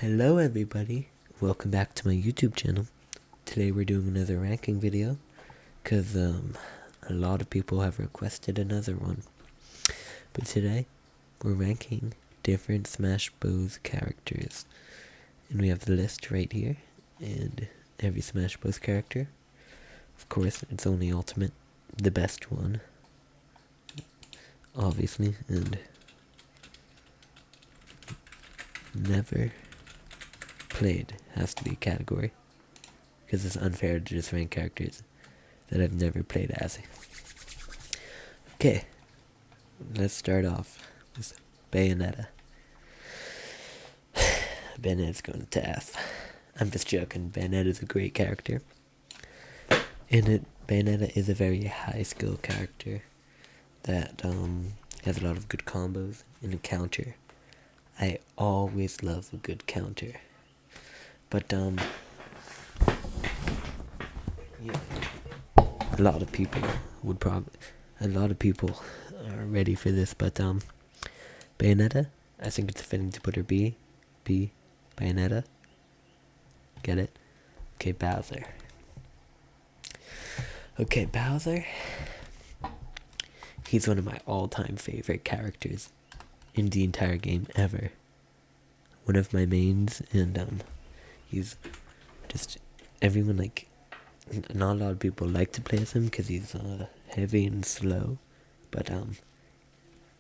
Hello everybody, welcome back to my YouTube channel. Today we're doing another ranking video, because a lot of people have requested another one. But today, we're ranking different Smash Bros. Characters. And we have the list right here, and every Smash Bros. Character. Of course, it's only Ultimate, the best one. Obviously, and never played has to be a category, because it's unfair to just rank characters that I've never played as. Okay, let's start off with Bayonetta. Bayonetta's going to F. I'm just joking. Bayonetta's a great character. Bayonetta is a very high skill character that has a lot of good combos in a counter. I always love a good counter. But yeah, a lot of people are ready for this, but Bayonetta, I think it's fitting to put her B, Bayonetta. Get it? Okay, Bowser. Okay, Bowser. He's one of my all-time favorite characters in the entire game ever. One of my mains, and he's just, everyone, like, not a lot of people like to play as him because he's heavy and slow, but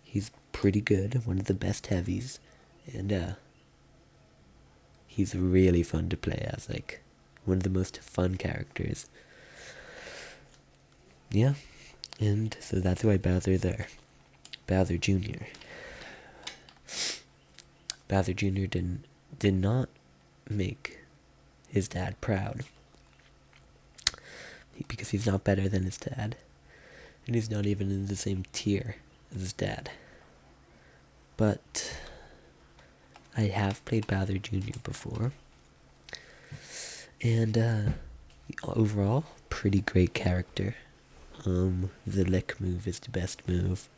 he's pretty good, one of the best heavies, and he's really fun to play as, like, one of the most fun characters. Yeah, and so that's why Bowser's there. Bowser Jr. Bowser Jr. did not make his dad proud, because he's not better than his dad, and he's not even in the same tier as his dad. But I have played Bowser Jr. before, and overall, pretty great character. The lick move is the best move.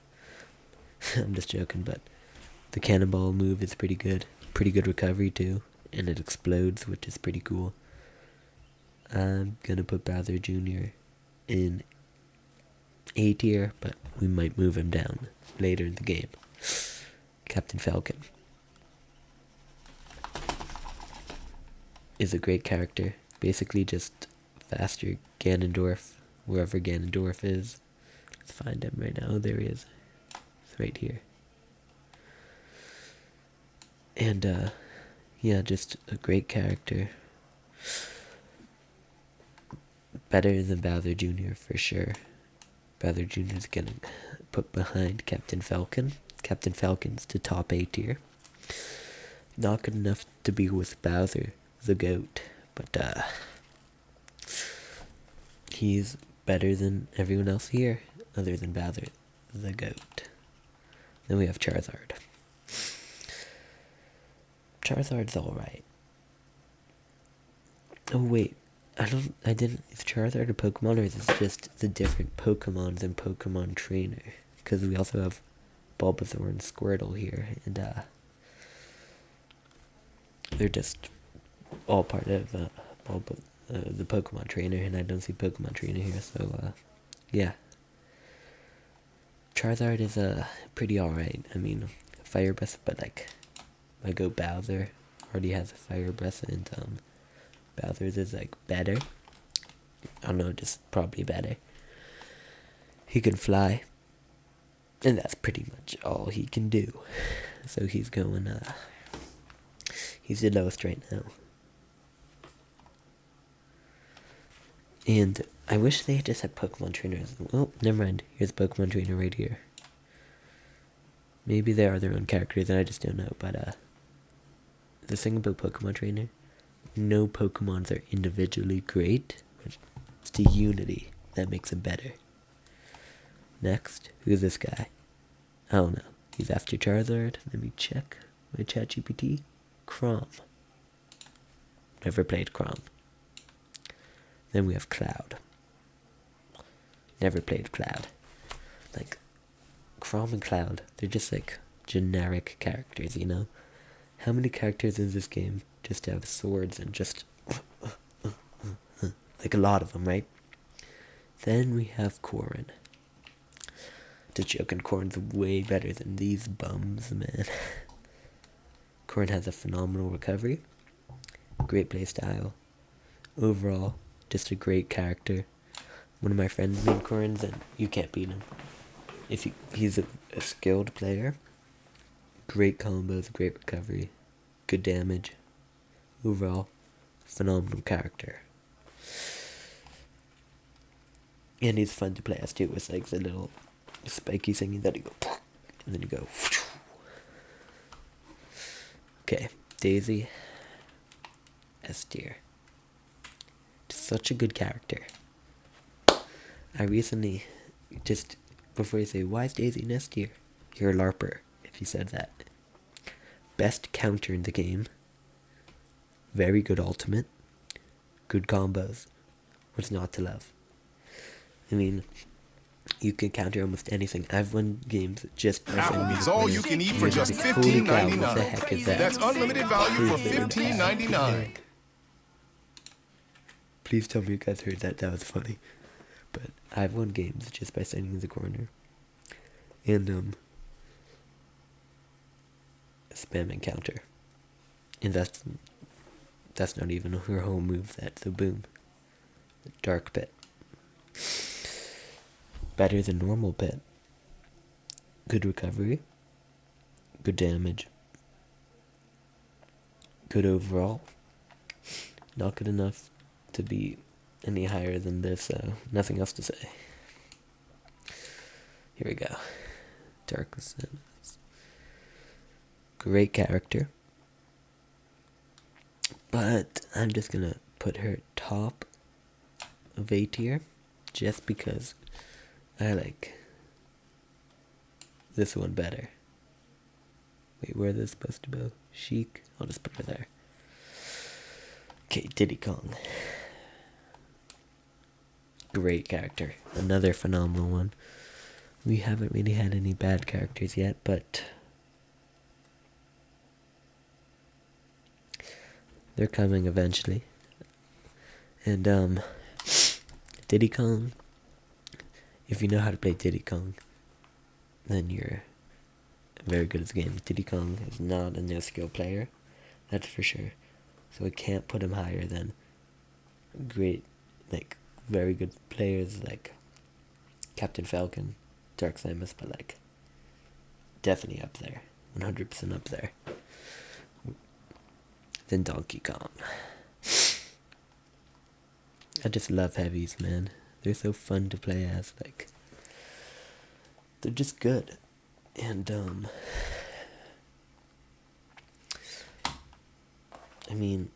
I'm just joking, but the cannonball move is pretty good. Pretty good recovery too, and it explodes, which is pretty cool. I'm gonna put Bowser Jr. in A tier, but we might move him down later in the game. Captain Falcon is a great character. Basically just faster Ganondorf, wherever Ganondorf is. Let's find him right now. There he is. It's right here. And yeah, just a great character. Better than Bowser Jr. for sure. Bowser Jr. is getting put behind Captain Falcon. Captain Falcon's the top A tier. Not good enough to be with Bowser, the GOAT, but he's better than everyone else here, other than Bowser, the GOAT. Then we have Charizard. Charizard's alright. Oh wait, is Charizard a Pokemon, or is it just the different Pokemons in Pokemon Trainer? Because we also have Bulbasaur and Squirtle here, and they're just all part of the Pokemon Trainer, and I don't see Pokemon Trainer here, so yeah. Charizard is pretty alright. I mean, Fire Breath, but like, I go Bowser, already has a Fire Breath, and Bowser's is like better. I don't know, just probably better. He can fly, and that's pretty much all he can do. So he's going, he's the lowest right now. And I wish they had just had Pokemon Trainers. Oh, never mind. Here's Pokemon Trainer right here. Maybe they are their own characters and I just don't know, but the thing about Pokemon Trainer, no Pokemons are individually great, but it's the unity that makes them better. Next, who's this guy? I don't know. He's after Charizard. Let me check my ChatGPT. Chrom. Never played Chrom. Then we have Cloud. Never played Cloud. Like, Chrom and Cloud, they're just like generic characters, you know? How many characters in this game just to have swords and just like a lot of them, right? Then we have Corrin. Just joking, Corrin's way better than these bums, man. Corrin has a phenomenal recovery, great playstyle. Overall, just a great character. One of my friends made Corrin's and you can't beat him. He's a skilled player. Great combos, great recovery, good damage. Overall, phenomenal character. And he's fun to play as too, with like the little spiky thingy that you go, and then you go. Okay, Daisy S tier. Such a good character. I recently, just before you say, why is Daisy in S tier? You're a LARPer if you said that. Best counter in the game. Very good ultimate. Good combos. What's not to love? I mean, you can counter almost anything. I've won games just by Applebee's all you can eat for just $15.99. What the heck is that? That's unlimited value for $15.99. Please tell me you guys heard that. That was funny. But I've won games just by standing in the corner. And, spamming counter. And that's not even her home move, that's the boom. The dark pit. Better than normal pit. Good recovery. Good damage. Good overall. Not good enough to be any higher than this, so nothing else to say. Here we go. Dark Ascendants. Great character. But I'm just gonna put her top of A tier just because I like this one better. Wait, where is this supposed to go? Chic? I'll just put her there. Okay, Diddy Kong. Great character. Another phenomenal one. We haven't really had any bad characters yet, but they're coming eventually. And, Diddy Kong, if you know how to play Diddy Kong, then you're very good at the game. Diddy Kong is not a no-skill player, that's for sure. So I can't put him higher than great, like, very good players like Captain Falcon, Dark Samus, but like, definitely up there. 100% up there. Then Donkey Kong. I just love heavies, man. They're so fun to play as, like, they're just good. And, I mean,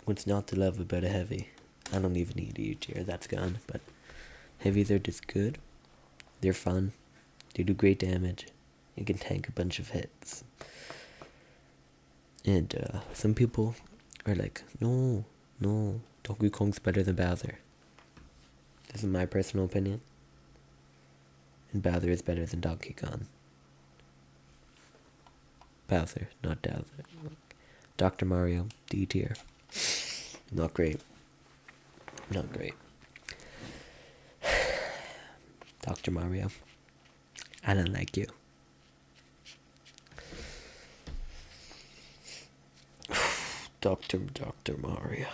what's not to love about a heavy? I don't even need E tier, that's gone, but heavies are just good. They're fun. They do great damage. You can tank a bunch of hits. And, some people are like, no, Donkey Kong's better than Bowser. This is my personal opinion. And Bowser is better than Donkey Kong. Bowser, not Bowser. Dr. Mario, D tier. Not great. Not great. Dr. Mario, I don't like you. Dr. Mario.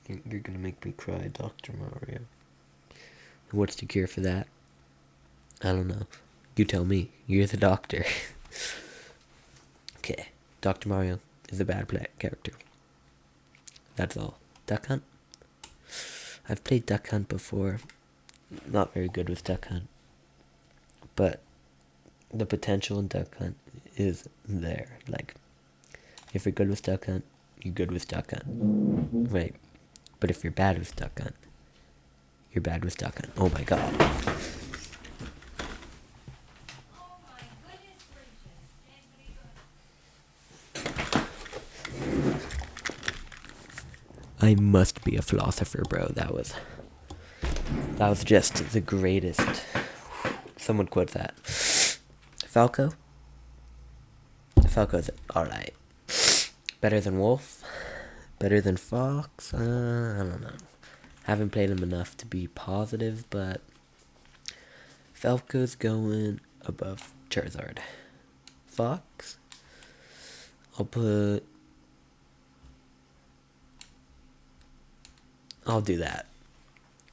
You're gonna make me cry, Dr. Mario. What's the cure for that? I don't know. You tell me. You're the doctor. Okay. Dr. Mario is a bad character. That's all. Duck Hunt? I've played Duck Hunt before. Not very good with Duck Hunt. But the potential in Duck Hunt is there. Like, if you're good with Duck Hunt, you're good with Duck Hunt. Right. But if you're bad with Duck Hunt, you're bad with Duck Hunt. Oh my god. I must be a philosopher, bro. That was just the greatest. Someone quote that. Falco, Falco's alright. Better than Wolf? Better than Fox? I don't know. Haven't played him enough to be positive, but Falco's going above Charizard. Fox? I'll do that.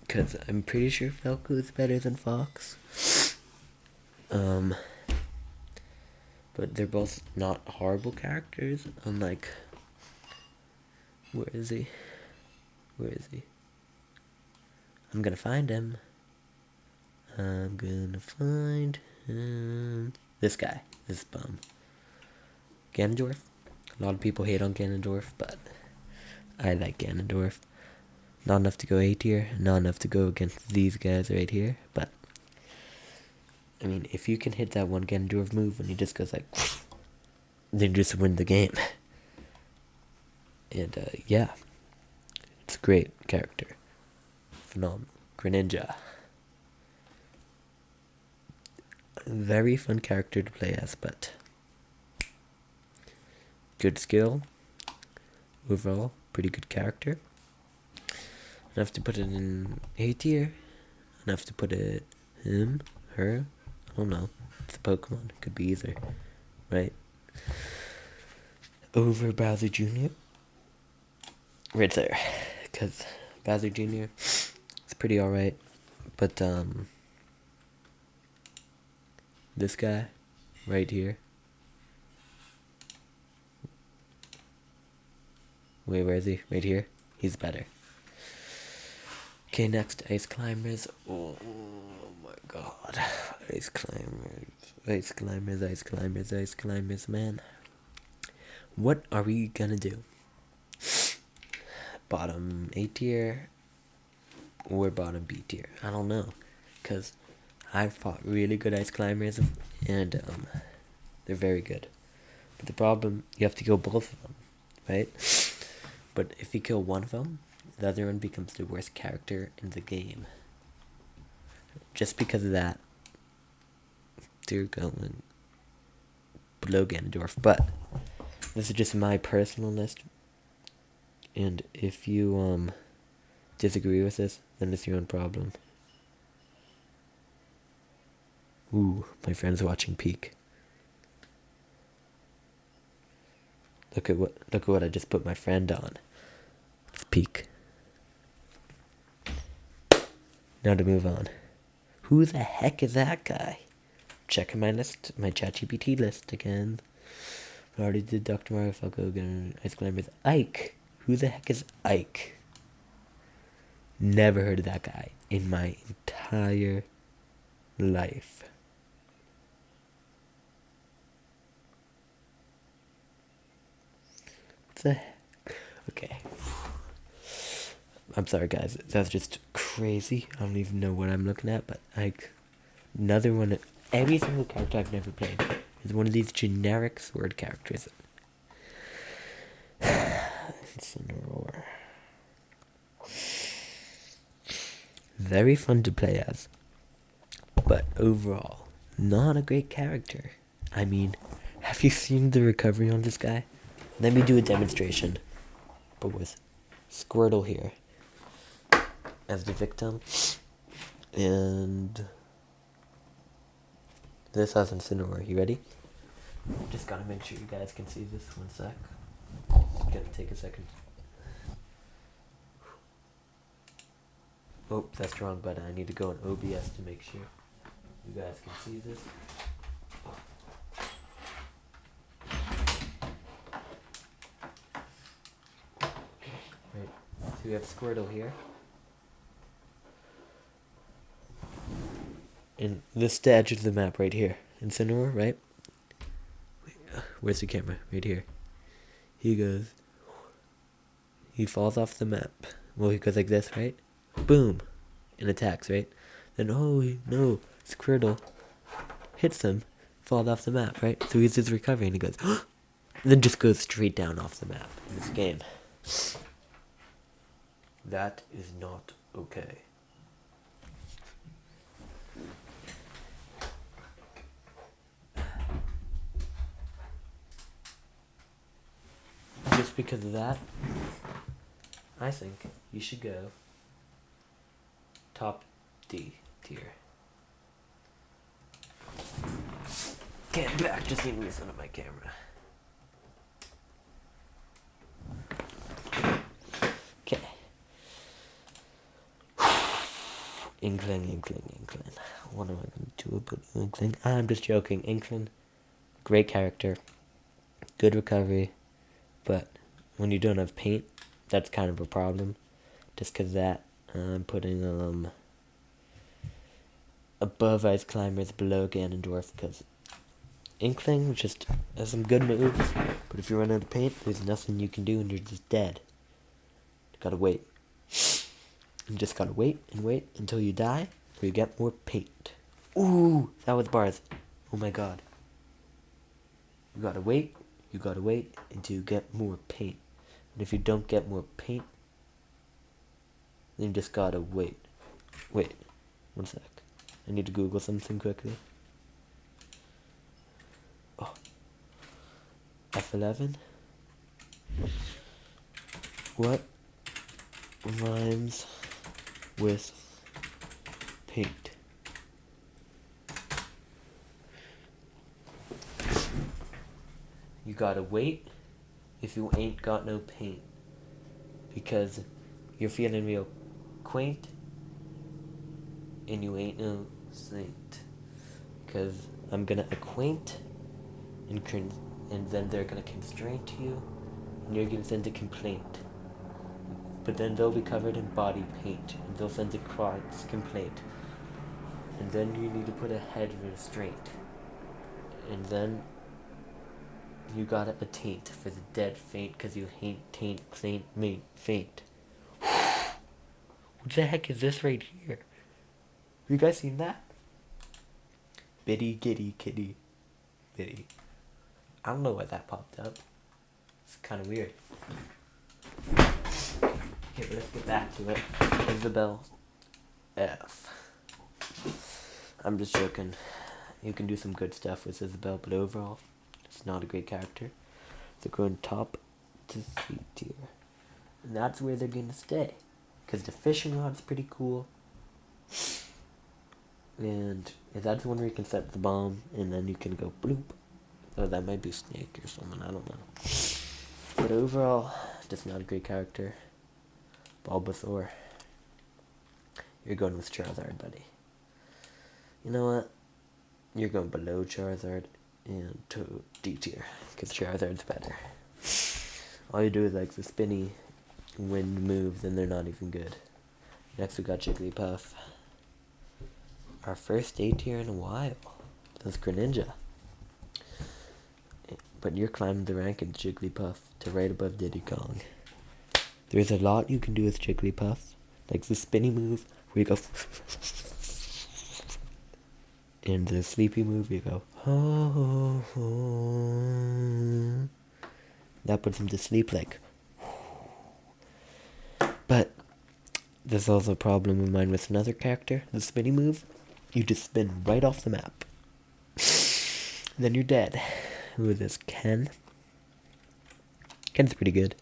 Because I'm pretty sure Falco is better than Fox. But they're both not horrible characters. Unlike... Where is he? Where is he? I'm gonna find him. I'm gonna find him. This guy. This bum. Ganondorf. A lot of people hate on Ganondorf, but I like Ganondorf. Not enough to go A tier, not enough to go against these guys right here, but I mean, if you can hit that one Ganondorf move and he just goes like, then just win the game. And yeah, it's a great character. Phenomenal. Greninja. Very fun character to play as, but good skill. Overall, pretty good character. Enough to put it in A tier. Enough to put it him, her. I don't know. It's a Pokemon. Could be either. Right? Over Bowser Jr. Right there. Because Bowser Jr. is pretty alright. But, this guy right here. Wait, where is he? Right here. He's better. Okay, next, Ice Climbers. Oh my god. Ice Climbers. Ice Climbers, Ice Climbers, Ice Climbers, man. What are we gonna do? Bottom A tier or bottom B tier? I don't know. Because I fought really good Ice Climbers and they're very good. But the problem, you have to kill both of them, right? But if you kill one of them, the other one becomes the worst character in the game. Just because of that, they're going below Ganondorf. But this is just my personal list. And if you disagree with this, then it's your own problem. Ooh, my friend's watching Peak. Look at what I just put my friend on. It's Peak. Now to move on. Who the heck is that guy? Checking my list, my ChatGPT list again. I already did Dr. Mario, Falco, again, Ice Climbers. Ike. Who the heck is Ike? Never heard of that guy in my entire life. What the heck? Okay. I'm sorry, guys. That's just crazy. I don't even know what I'm looking at, but like another one. Every single character I've never played is one of these generic sword characters. Incineroar. Very fun to play as, but overall, not a great character. I mean, have you seen the recovery on this guy? Let me do a demonstration, but with Squirtle here as the victim, and this has Incineroar. You ready? Just gotta make sure you guys can see this. 1 sec. It's gonna take a second. Oh, that's wrong button. I need to go in OBS to make sure you guys can see this. Right. So we have Squirtle here. And this is the edge of the map right here. Incineroar, right? Where's the camera? Right here. He goes. He falls off the map. Well, he goes like this, right? Boom. And attacks, right? Then, oh no, Squirtle hits him, falls off the map, right? So he's just recovering and he goes, and then just goes straight down off the map in this game. That is not okay. because of that, I think you should go top D tier. Okay, I'm back. Just need to listen to my camera. Okay. Inkling. What am I going to do about Inkling? I'm just joking. Inkling, great character, good recovery, but when you don't have paint, that's kind of a problem. Just because that, I'm putting above Ice Climbers, below Ganondorf, because Inkling just has some good moves, but if you run out of paint, there's nothing you can do and you're just dead. You gotta wait. You just gotta wait and wait until you die, or you get more paint. Ooh, that was bars. Oh my god. You gotta wait until you get more paint. And if you don't get more paint, then you just gotta wait. Wait, 1 sec. I need to Google something quickly. Oh. F11? What rhymes with paint? You gotta wait if you ain't got no paint, because you're feeling real quaint and you ain't no saint. Because I'm gonna acquaint and then they're gonna constrain to you and you're gonna send a complaint. But then they'll be covered in body paint and they'll send a cross complaint. And then you need to put a head restraint. And then you got a taint for the dead faint, because you hate taint, saint, mate, faint. What the heck is this right here? Have you guys seen that? Bitty, giddy, kitty, bitty. I don't know why that popped up. It's kind of weird. Okay, but let's get back to it. Isabelle F. I'm just joking. You can do some good stuff with Isabelle, but overall, it's not a great character. They're going top to C tier. And that's where they're going to stay. Because the fishing rod's pretty cool. And that's one where you can set the bomb, and then you can go bloop. Oh, that might be Snake or something, I don't know. But overall, just not a great character. Bulbasaur. You're going with Charizard, buddy. You know what? You're going below Charizard and to D tier, because Charizard's better. All you do is like the spinny wind moves, and they're not even good. Next we got Jigglypuff. Our first A tier in a while. That's Greninja. But you're climbing the rank in Jigglypuff to right above Diddy Kong. There's a lot you can do with Jigglypuff, like the spinny move where you go, and the sleepy move you go, that puts him to sleep like. But there's also a problem of mine with another character, the spinny move. You just spin right off the map. Then you're dead. Who is this? Ken? Ken's pretty good.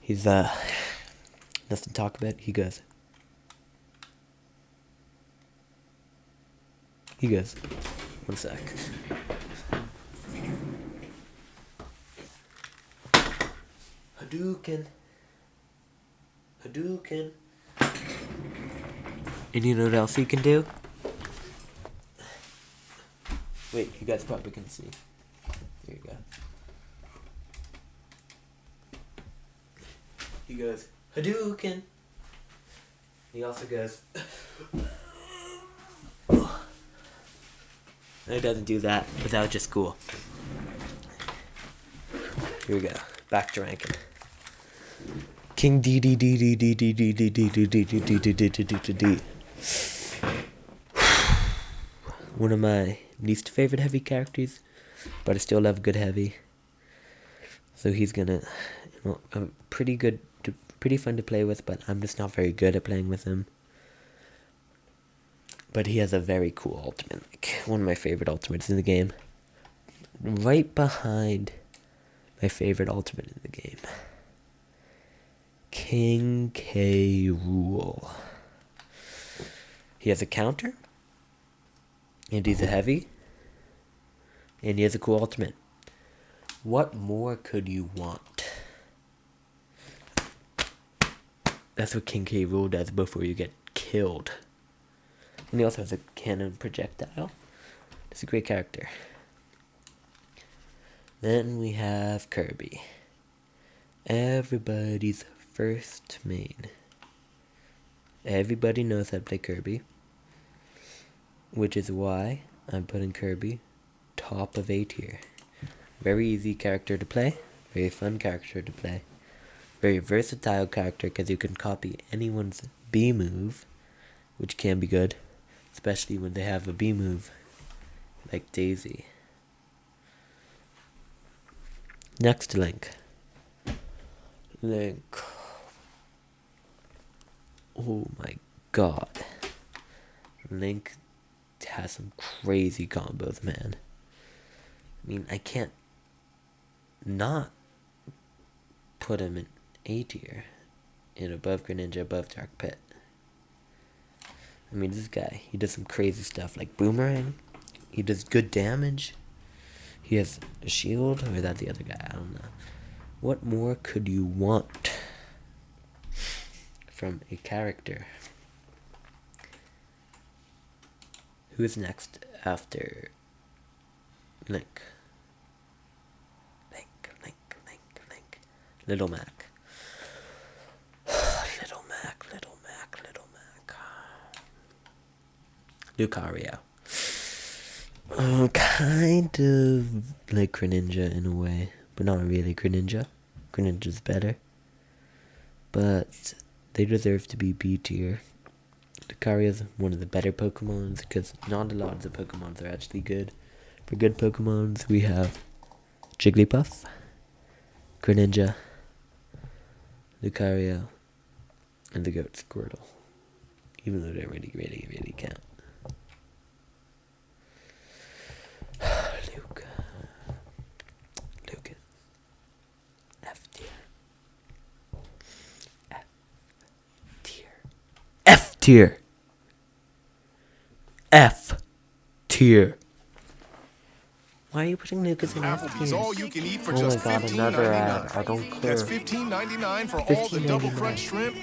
He's nothing to talk about. He goes. 1 sec. Hadouken. And you know what else he can do? Wait, you guys probably can see. Here you go. He goes, Hadouken! He also goes, and he doesn't do that, but that was just cool. Here we go. Back to ranking. King D. One of my least favorite heavy characters, but I still love good heavy. So he's gonna, pretty fun to play with, but I'm just not very good at playing with him. But he has a very cool ultimate, like one of my favorite ultimates in the game. Right behind my favorite ultimate in the game. King K. Rool. He has a counter, and he's a heavy, and he has a cool ultimate. What more could you want? That's what King K. Rool does before you get killed. And he also has a cannon projectile. It's a great character. Then we have Kirby. Everybody's first main. Everybody knows how to play Kirby, which is why I'm putting Kirby top of A tier. Very easy character to play, very fun character to play, very versatile character because you can copy anyone's B move, which can be good, especially when they have a B move like Daisy. Next, Link. Oh my god. Link has some crazy combos, man. I mean, I can't not put him in A tier. In above Greninja, above Dark Pit. I mean, this guy, he does some crazy stuff like Boomerang. He does good damage. He has a shield, or is that the other guy? I don't know. What more could you want from a character? Who is next after Link? Link. Little Mac. Little Mac. Lucario. Kind of like Greninja in a way, but not really Greninja. Greninja's better. But they deserve to be B tier. Lucario's one of the better Pokemons because not a lot of the Pokemons are actually good. For good Pokemons, we have Jigglypuff, Greninja, Lucario, and the goat Squirtle. Even though they really count. Lucas. F tier. F tier. F tier. Why are you putting Lucas in F Applebee's tier? all you can eat for Oh my just god, another ad. I $15.99. don't care. That's $15.99 for all the double crunch shrimp,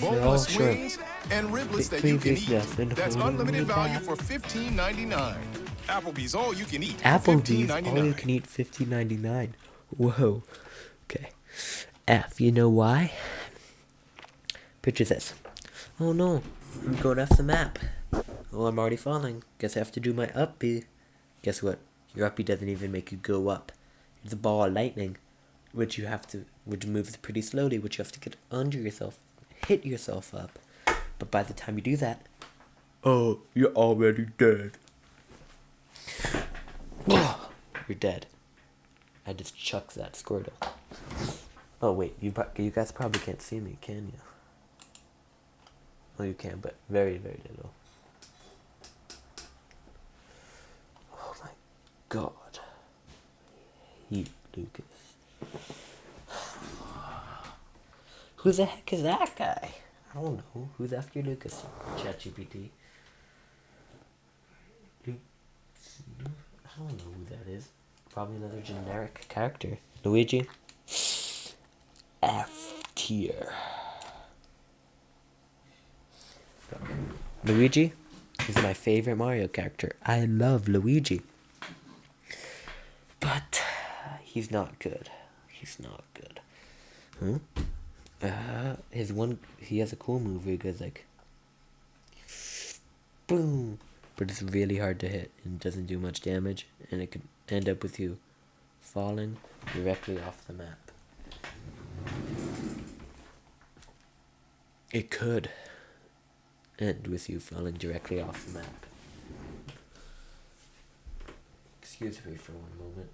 all boneless shrimp. wings, and riblets that Three you can big eat. yes, and That's hold unlimited me value back. for $15.99. Applebee's all you can eat for Applebee's all you $15.99. can eat $15.99. Whoa. Okay. F. You know why? Picture this. Oh no, I'm going off the map. Oh, I'm already falling. Guess I have to do my up B. Guess what? Your up B doesn't even make you go up. It's a ball of lightning, which moves pretty slowly, which you have to get under yourself, hit yourself up. But by the time you do that, oh, you're already dead. You're dead. I just chucked that Squirtle. Oh wait, you guys probably can't see me, can you? Well, you can, but very, very little. Oh my god. I hate Lucas. Who the heck is that guy? I don't know. Who's after Lucas? ChatGPT. I don't know who that is. Probably another generic character. Luigi. F tier. Luigi is my favorite Mario character. I love Luigi. But he's not good. He has a cool move where he goes like boom, but it's really hard to hit and doesn't do much damage, and it could end up with you falling directly off the map. It could end with you falling directly off the map. Excuse me for one moment.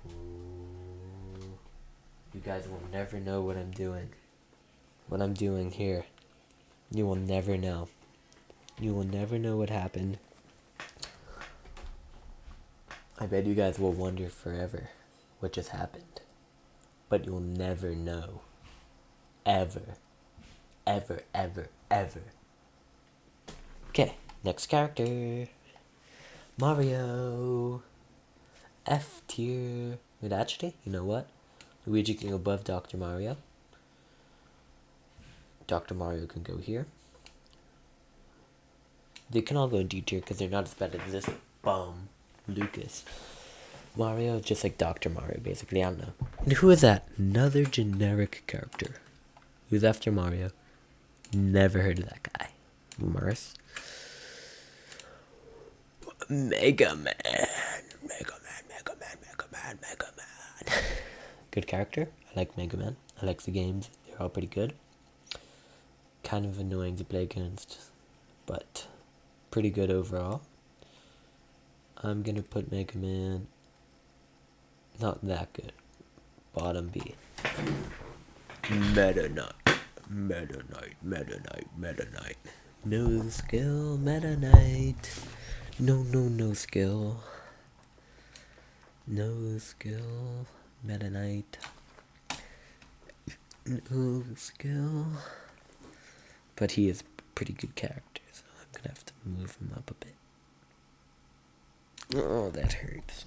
Ooh. You guys will never know what I'm doing. What I'm doing here. You will never know. You will never know what happened. I bet you guys will wonder forever what just happened. But you'll never know. Ever. Ever, ever, ever. Okay, next character. Mario. F tier. Wait, actually, you know what? Luigi can go above Dr. Mario. Dr. Mario can go here. They can all go in D tier because they're not as bad as this bum, Lucas. Mario is just like Dr. Mario, basically. I don't know. And who is that? Another generic character. Who's after Mario? Never heard of that guy. Mars. Mega Man. Mega Man, Mega Man, Mega Man, Mega Man. Good character. I like Mega Man. I like the games. They're all pretty good. Kind of annoying to play against, but pretty good overall. I'm gonna put Mega Man not that good. Bottom B. Meta Knight. Meta Knight. Meta Knight. Meta Knight. No skill. Meta Knight. No skill. No skill. Meta Knight. No skill. But he is a pretty good character, so I'm gonna have to move him up a bit. Oh, that hurts.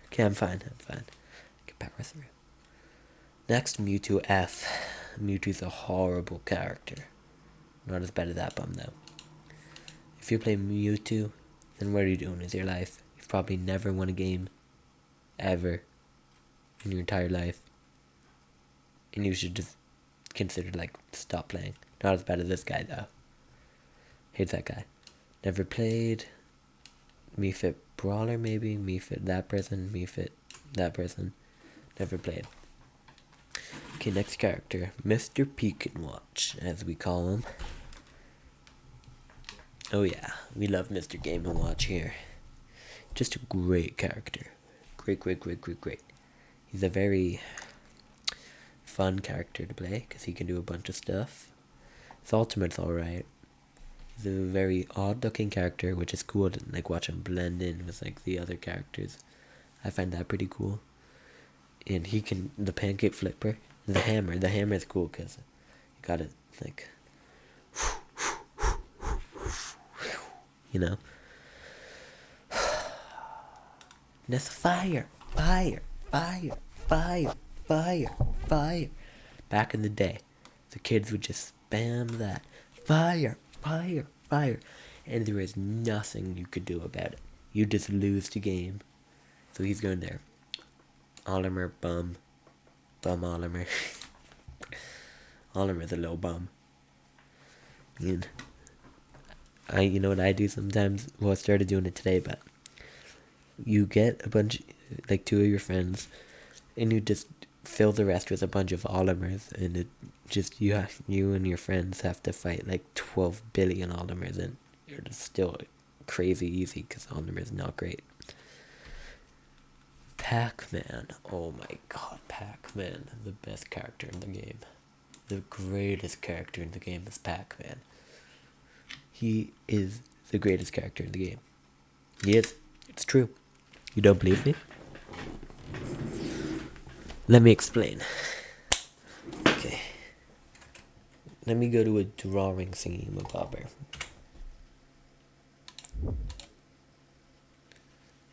Okay, I'm fine. I can power through. Next, Mewtwo F. Mewtwo's a horrible character. Not as bad as that bum, though. If you play Mewtwo, then what are you doing with your life? You've probably never won a game. Ever. In your entire life. And you should just consider, like, stop playing. Not as bad as this guy, though. Hate that guy. Never played. Mii-Fit Brawler, maybe. Mii-Fit that person. Mii-Fit that person. Never played. Okay, next character. Mr. Peek-and-Watch, as we call him. Oh yeah, we love Mr. Game & Watch here. Just a great character. Great. He's a very fun character to play, because he can do a bunch of stuff. His ultimate's alright. He's a very odd-looking character, which is cool to like watch him blend in with like the other characters. I find that pretty cool. And he can, the pancake flipper, the hammer is cool because you got it like, you know. And that's fire. Back in the day, the kids would just spam that fire. And there is nothing you could do about it. You just lose the game. So he's going there. Olimer, bum Olimer. Olimer's a little bum. And you know what I do sometimes? Well, I started doing it today, but you get a bunch, like 2 of your friends, and you just fill the rest with a bunch of Olimers, and it just, you and your friends have to fight like 12 billion Olimers, and you're just still crazy easy, because Olimer's not great. Pac-Man. Oh my god, Pac-Man. The best character in the game. The greatest character in the game is Pac-Man. He is the greatest character in the game. He is. It's true. You don't believe me? Let me explain. Okay. Let me go to a drawing thingy-mabobber.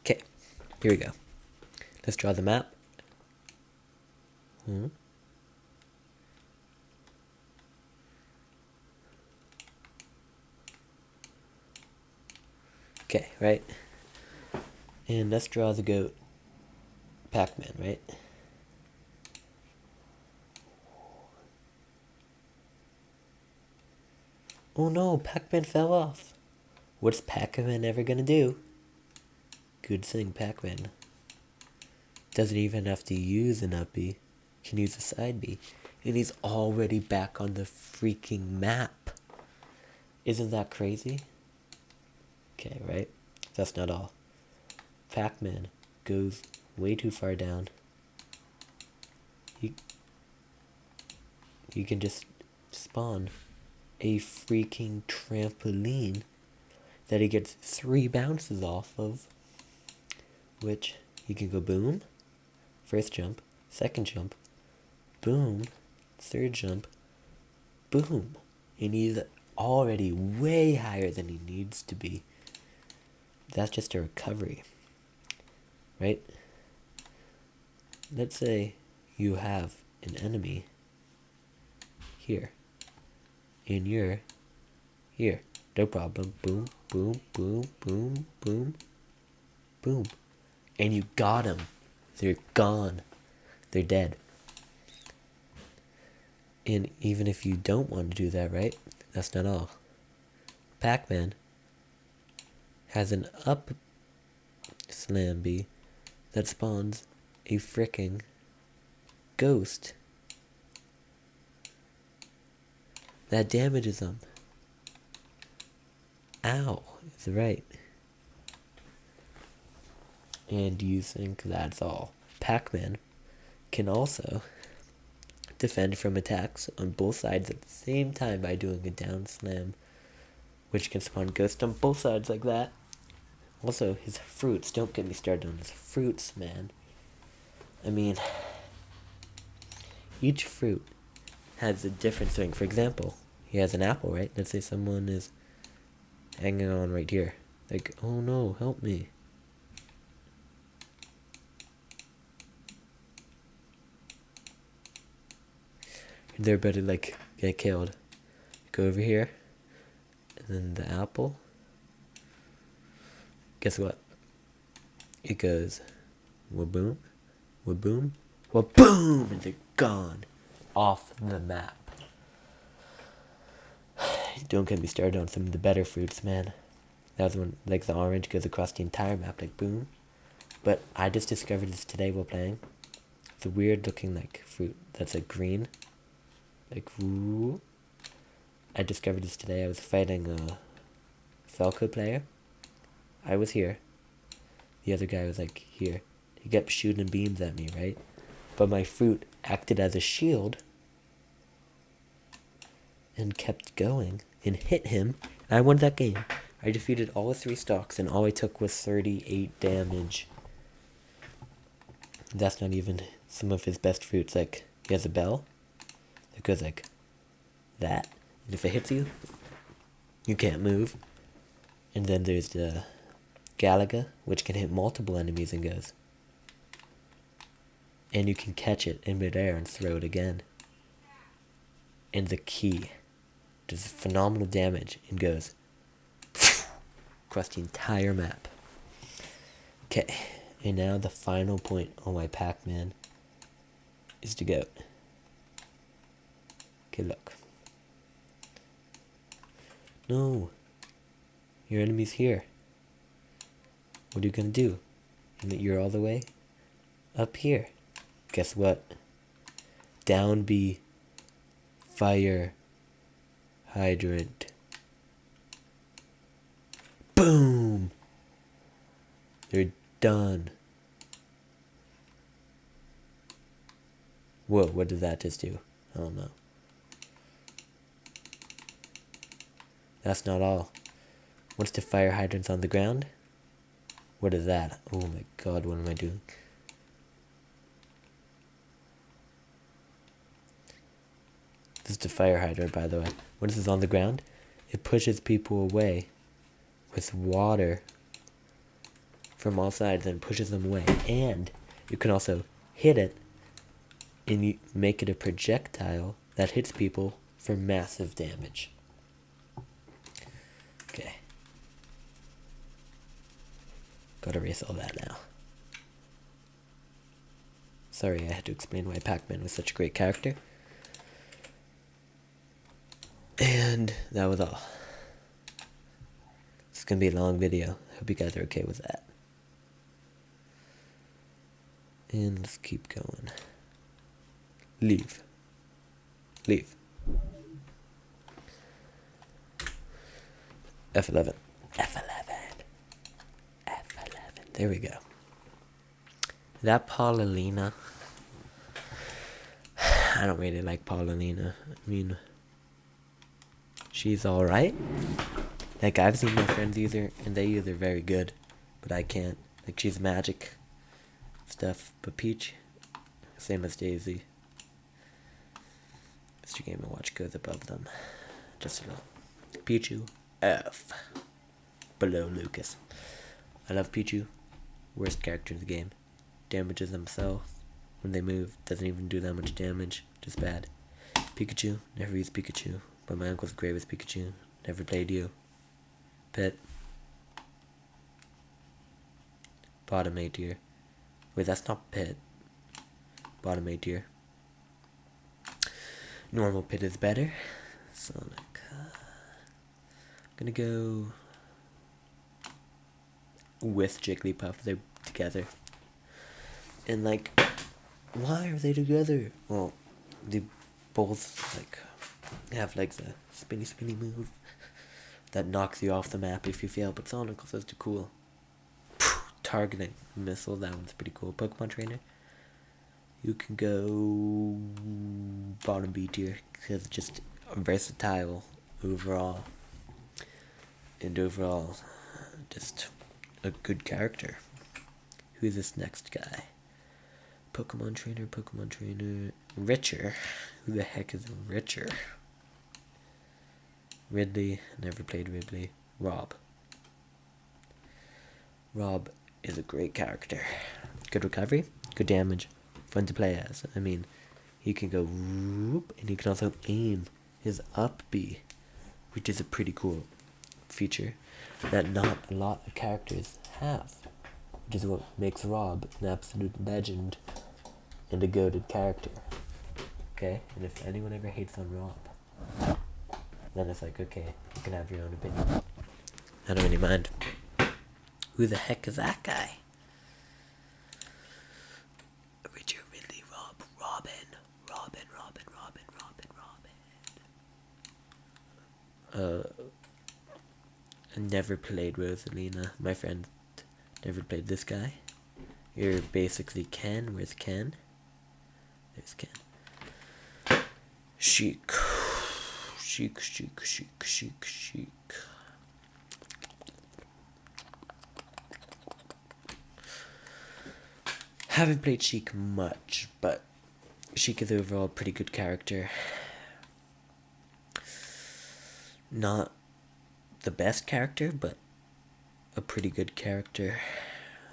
Okay. Here we go. Let's draw the map. Okay, right? And let's draw the goat. Pac-Man, right? Oh no, Pac-Man fell off. What's Pac-Man ever gonna do? Good thing, Pac-Man doesn't even have to use an up B. Can use a side B. And he's already back on the freaking map. Isn't that crazy? Okay, right? That's not all. Pac-Man goes way too far down. He can just spawn a freaking trampoline that he gets 3 bounces off of, which he can go boom, First jump, second jump, boom, third jump, boom. And he's already way higher than he needs to be. That's just a recovery, right? Let's say you have an enemy here, and you're here. No problem. Boom, boom, boom, boom, boom, boom. And you got them. They're gone. They're dead. And even if you don't want to do that, right? That's not all. Pac-Man has an up slam B that spawns a fricking ghost that damages them. Ow, is right. And do you think that's all? Pac-Man can also defend from attacks on both sides at the same time by doing a down slam, which can spawn ghosts on both sides like that. Also, his fruits. Don't get me started on his fruits, man. I mean, each fruit has a different thing. For example, he has an apple, right? Let's say someone is hanging on right here. Like, oh no, help me. And they're about to, like, get killed. Go over here. And then the apple. Guess what? It goes, waboom, waboom, waboom, and they're gone. Off the map. Don't get me started on some of the better fruits, man. That was when, like, the orange goes across the entire map, like, boom. But I just discovered this today while playing. It's a weird looking, like, fruit that's, like, green. Like, ooh. I discovered this today. I was fighting a Falco player. I was here. The other guy was, like, here. He kept shooting beams at me, right? But my fruit acted as a shield and kept going and hit him. And I won that game. I defeated all 3 stocks and all I took was 38 damage. That's not even some of his best fruits. Like, he has a bell that goes like that. And if it hits you, you can't move. And then there's the Galaga, which can hit multiple enemies and goes. And you can catch it in midair and throw it again. And the key does phenomenal damage and goes across the entire map. Okay, and now the final point on my Pac-Man is the goat. Okay, look. No, your enemy's here. What are you gonna do? You're all the way up here. Guess what? Down B. Fire hydrant. Boom! They're done. Whoa, what did that just do? I don't know. That's not all. Once the fire hydrant's on the ground, what is that? Oh my god, what am I doing? This is the fire hydrant, by the way. When this is on the ground, it pushes people away with water from all sides and pushes them away. And you can also hit it and you make it a projectile that hits people for massive damage. Okay. Gotta erase all that now. Sorry, I had to explain why Pac-Man was such a great character. And that was all. It's gonna be a long video. Hope you guys are okay with that. And let's keep going. Leave. Leave. F11. F11. F11. There we go. That Paulina. I don't really like Paulina. I mean, she's alright. Like, I've seen my friends use her, and they use her very good. But I can't. Like, she's magic stuff. But Peach, Same as Daisy. Mr. Game & Watch goes above them. Just a little. Pichu, F. Below Lucas. I love Pichu. Worst character in the game. Damages himself when they move. Doesn't even do that much damage. Just bad. Pikachu. Never used Pikachu. But my uncle's great with Pikachu. Never played you. Pet. Bottom A tier. Wait, that's not Pit. Bottom A tier. Normal Pit is better. Sonic. I'm gonna go with Jigglypuff. They're together. And like, why are they together? Well, they both like have like the spinny move that knocks you off the map if you fail. But Sonic also is too cool. Targeting missile, that one's pretty cool. Pokemon Trainer, you can go bottom B tier because it's just versatile overall, and overall just a good character. Who's this next guy? Pokemon Trainer, Richer. Who the heck is Richer? Ridley, never played Ridley. Rob is a great character. Good recovery, good damage, fun to play as. I mean, he can go whoop, and he can also aim his up B, which is a pretty cool feature that not a lot of characters have, which is what makes Rob an absolute legend and a goated character. Okay, and if anyone ever hates on Rob, then it's like, okay, you can have your own opinion. I don't really mind. Who the heck is that guy? Richard, Ridley, Robin. I never played Rosalina. My friend never played this guy. You're basically Ken. Where's Ken? There's Ken. Sheik. Haven't played Sheik much, but Sheik is overall a pretty good character. Not the best character, but a pretty good character.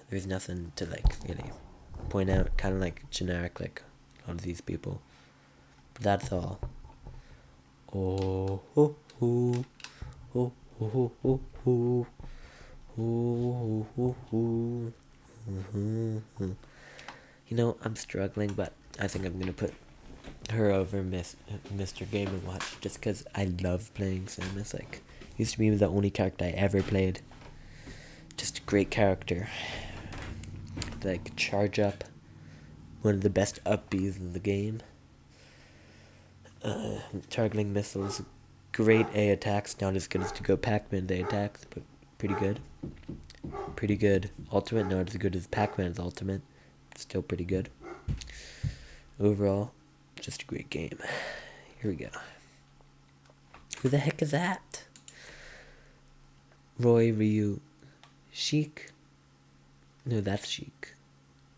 There's nothing to like really point out, kind of like generic like a lot of these people. But that's all. You know, I'm struggling, but I think I'm gonna put her over Mr. Game & Watch just because I love playing Samus. Like, used to be the only character I ever played. Just a great character. Like, charge up. One of the best up Bs in the game. Targeting missiles. Great A attacks. Not as good as to go Pac-Man A attacks, but pretty good. Pretty good. Ultimate, not as good as Pac-Man's ultimate. Still pretty good. Overall, just a great game. Here we go. Who the heck is that? Roy, Ryu, Sheik? No, that's Sheik.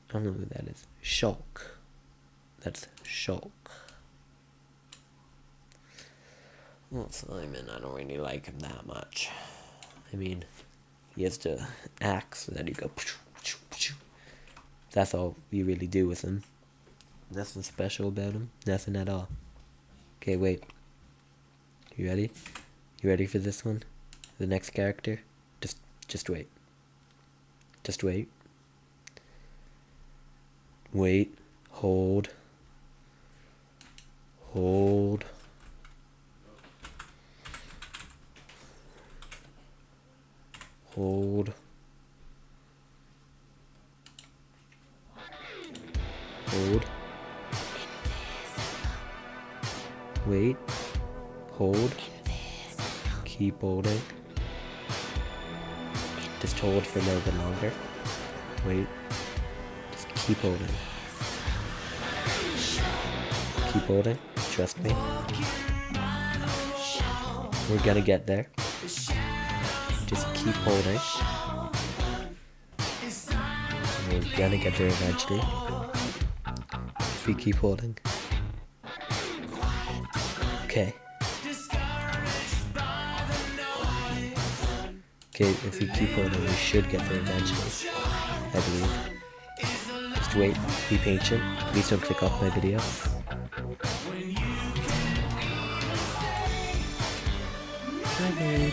I don't know who that is. Shulk. That's Shulk. Well, Simon, I don't really like him that much. I mean, he has to axe, and then you go. That's all you really do with him. Nothing special about him. Nothing at all. Okay, wait. You ready? You ready for this one? The next character? Just wait. Just wait. Wait. Hold. Hold. Hold. Hold. Wait. Hold. Keep holding. Just hold for a little bit longer. Wait. Just keep holding. Keep holding. Trust me. We're gonna get there. Just keep holding. We're gonna get there eventually. if you keep holding. Okay. Okay, if you keep holding, we should get there eventually, I believe. Just wait, be patient. Please don't click off my video. My name.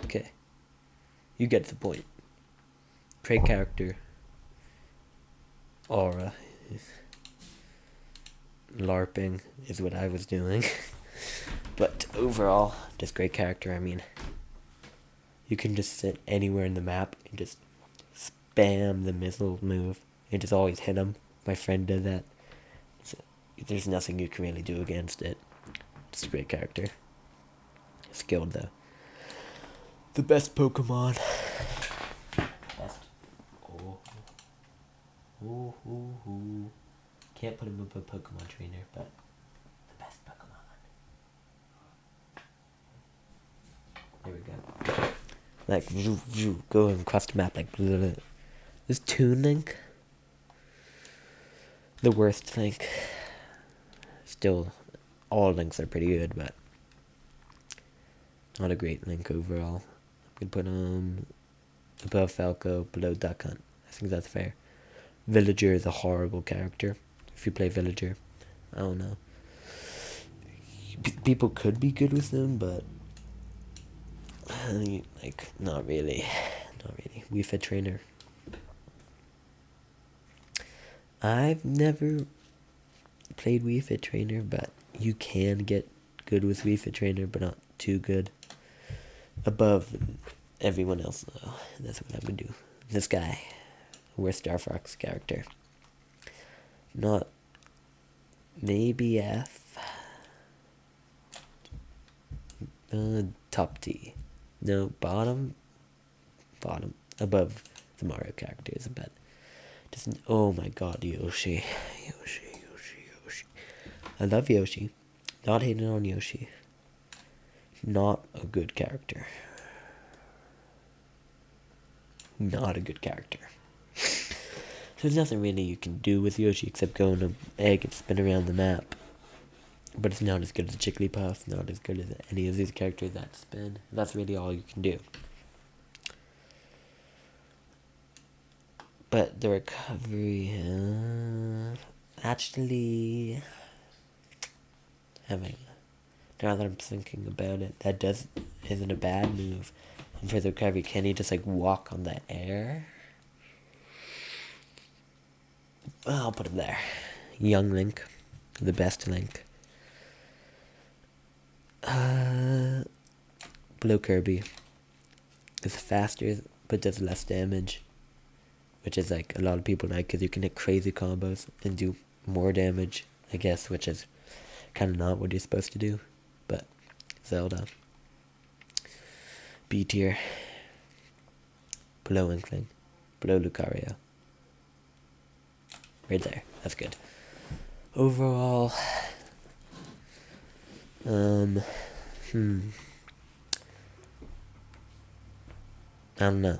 Okay, you get the point. Great character. Aura. LARPing is what I was doing. But overall, just great character. I mean, you can just sit anywhere in the map and just spam the missile move and just always hit them. My friend did that. So there's nothing you can really do against it. Just a great character. Skilled though. The best Pokemon. Best. Oh. Can't put him up a Pokemon trainer, but the best Pokemon. There we go. Like, go across the map like. Blah, blah. This Toon Link. The worst Link. Still, all Links are pretty good, but not a great Link overall. I'm gonna put above Falco, below Duck Hunt. I think that's fair. Villager is a horrible character. If you play Villager, I don't know. People could be good with them, but like not really. Wii Fit Trainer. I've never played Wii Fit Trainer, but you can get good with Wii Fit Trainer, but not too good. Above everyone else, though. That's what I would do. This guy, worst Star Fox character. Not maybe F. Top T. No, bottom. Above the Mario characters, but just oh my god, Yoshi. I love Yoshi. Not hating on Yoshi. Not a good character. Not a good character. There's nothing really you can do with Yoshi except go on an egg and spin around the map. But it's not as good as Jigglypuff, not as good as any of these characters that spin. That's really all you can do. But the recovery, actually, now that I'm thinking about it, that isn't a bad move. And for the recovery, can he just like walk on the air? Well, I'll put him there. Young Link, the best Link. Below Kirby. It's faster, but does less damage. Which is like a lot of people like, because you can hit crazy combos and do more damage, I guess, which is kind of not what you're supposed to do. But Zelda. B tier. Below Inkling. Below Lucario. Right there. That's good. Overall, I don't know.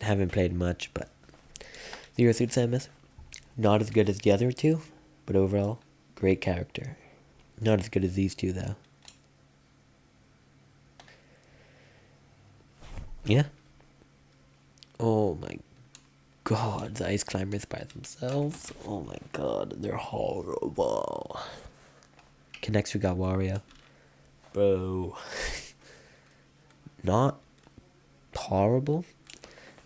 Haven't played much, but Zero Suit Samus, not as good as the other two, but overall, great character. Not as good as these two, though. Yeah. Oh my god, the Ice Climbers by themselves. Oh my god, they're horrible. Next we got Wario. Bro. Not horrible.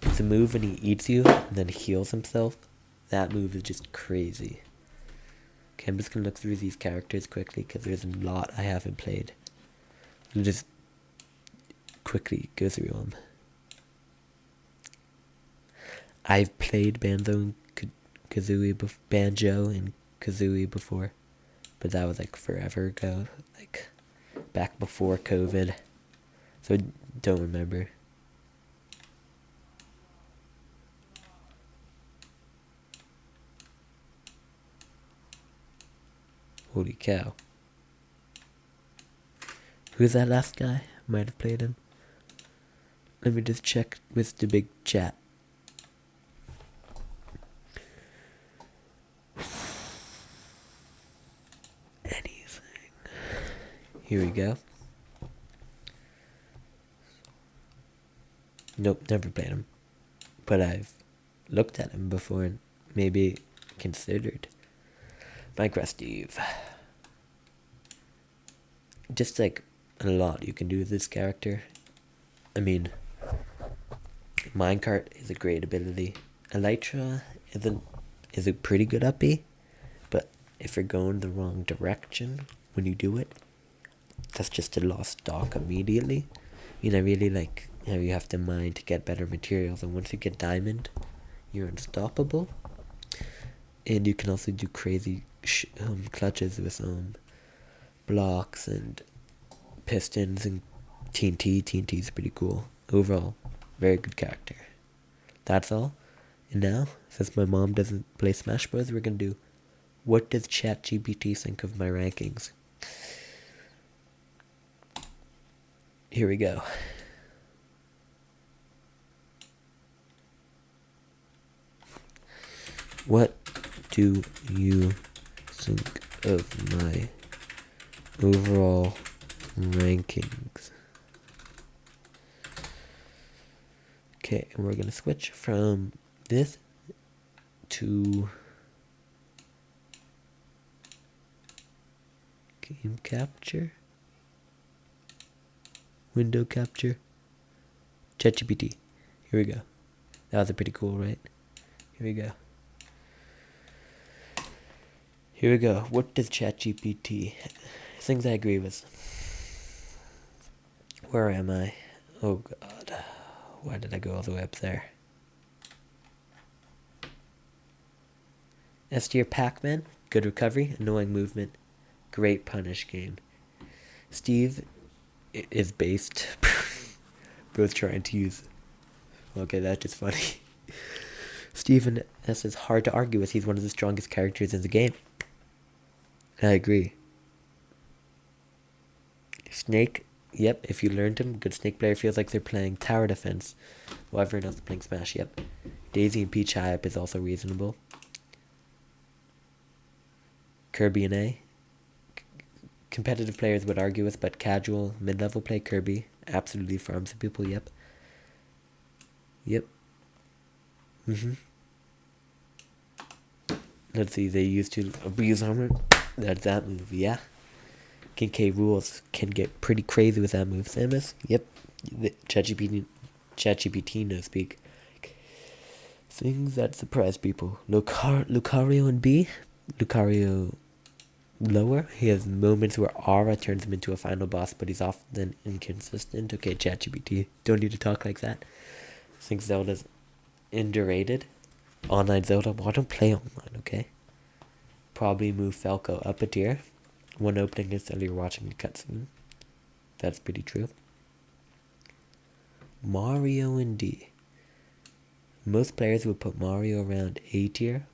It's a move when he eats you and then heals himself. That move is just crazy. Okay, I'm just gonna look through these characters quickly because there's a lot I haven't played. I'll just quickly go through them. I've played Banjo and Kazooie before, but that was like forever ago, like back before COVID. So I don't remember. Holy cow. Who's that last guy? Might have played him. Let me just check with the big chat. Anything. Here we go. Nope, never played him. But I've looked at him before and maybe considered. Minecraft Steve. Just like a lot you can do with this character. I mean, minecart is a great ability. Elytra is a pretty good uppy, but if you're going the wrong direction when you do it, that's just a lost stock immediately. I mean, I really like how you have to mine to get better materials, and once you get diamond, you're unstoppable. And you can also do crazy clutches with blocks and pistons and TNT. TNT is pretty cool. Overall, very good character. That's all. And now, since my mom doesn't play Smash Bros, we're gonna do what does ChatGPT think of my rankings? Here we go. What do you think of my overall rankings? Okay, and we're gonna switch from this to game capture, window capture, ChatGPT. Here we go. That was a pretty cool, right? Here we go. Here we go. What does ChatGPT? Things I agree with. Where am I? Oh god. Why did I go all the way up there? S tier Pac-Man. Good recovery. Annoying movement. Great punish game. Steve is based. Both trying to use. Okay, that's just funny. Steven S is hard to argue with. He's one of the strongest characters in the game. I agree. Snake, yep, if you learned him, good Snake player feels like they're playing tower defense while everyone else is playing Smash, yep. Daisy and Peach high up is also reasonable. Kirby and A. Competitive players would argue with, but casual, mid-level play Kirby. Absolutely farms the people, yep. Yep. Let's see, they used to abuse armor. That's that move, yeah. King K rules can get pretty crazy with that move. Samus, yep. ChatGPT no speak. Things that surprise people. Lucario and B. Lucario lower. He has moments where Aura turns him into a final boss, but he's often inconsistent. Okay, ChatGPT, don't need to talk like that. I think Zelda's underrated. Online Zelda, well, I don't play online, okay? Probably move Falco up a tier. One opening is that you're watching the cutscene. That's pretty true. Mario and D. Most players would put Mario around A tier.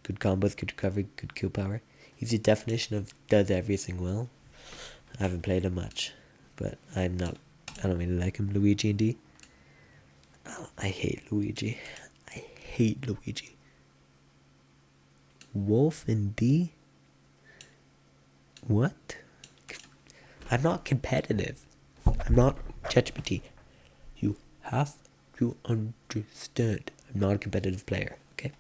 Good combos, good recovery, good kill power. He's the definition of does everything well. I haven't played him much, but I don't really like him. Luigi and D. I hate Luigi. I hate Luigi. Wolf and D? What? I'm not competitive. I'm not ChatGPT. You have to understand. I'm not a competitive player, okay?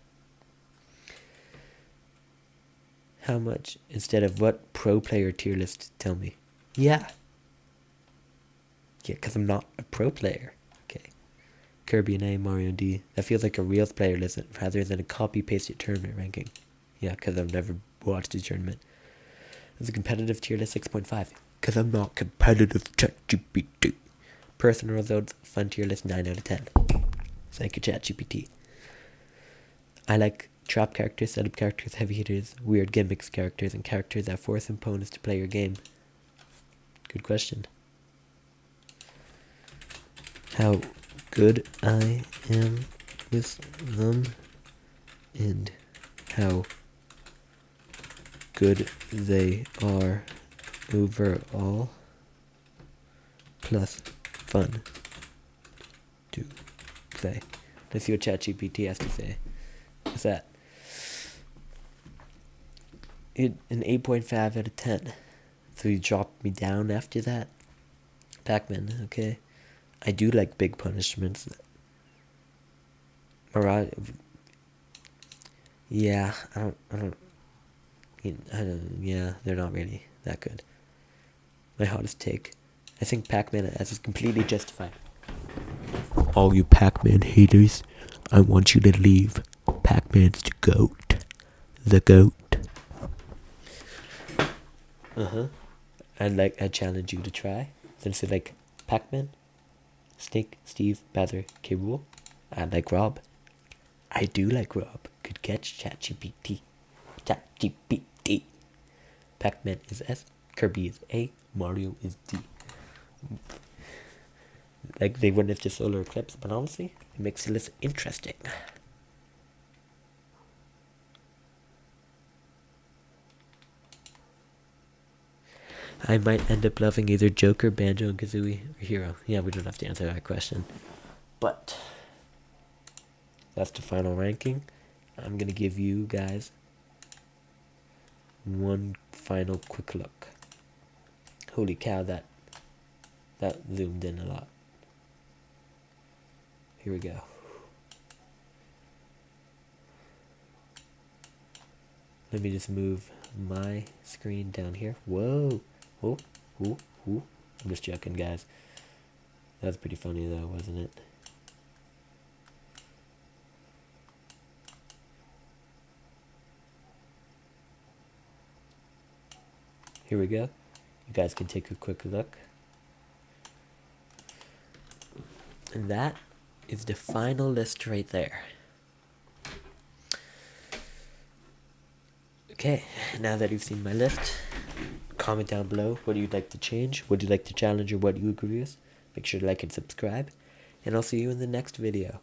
How much instead of what pro player tier list tell me? Yeah. Yeah, because I'm not a pro player. Okay. Kirby and A, Mario and D. That feels like a real player list rather than a copy-pasted tournament ranking. Yeah, because I've never watched a tournament. There's a competitive tier list 6.5. Because I'm not competitive ChatGPT. Personal results, fun tier list 9 out of 10. Thank you, ChatGPT. I like trap characters, setup characters, heavy hitters, weird gimmicks characters, and characters that force opponents to play your game? Good question. How good I am with them, and how good they are overall, plus fun to play. Let's see what ChatGPT has to say. What's that? An 8.5 out of 10. So you dropped me down after that? Pac-Man, okay. I do like big punishments. Mirage, yeah, I don't, yeah, they're not really that good. My hottest take, I think Pac-Man as is completely justified. All you Pac-Man haters, I want you to leave. Pac-Man's the GOAT. The GOAT. I challenge you to try. Since you like Pac-Man, Snake, Steve, Bowser, K. Rool, I like Rob. I do like Rob. Good catch, ChatGPT. ChatGPT. Pac-Man is S, Kirby is A, Mario is D. Like they wouldn't have just solar eclipse, but honestly, it makes it less interesting. I might end up loving either Joker, Banjo, and Kazooie, or Hero. Yeah, we don't have to answer that question. But that's the final ranking. I'm gonna give you guys one final quick look. Holy cow, that zoomed in a lot. Here we go. Let me just move my screen down here. Whoa. Oh. I'm just joking, guys. That's pretty funny though, wasn't it? Here we go. You guys can take a quick look. And that is the final list right there. Okay, now that you've seen my list, comment down below what you'd like to change, what you'd like to challenge, or what you agree with. Make sure to like and subscribe, and I'll see you in the next video.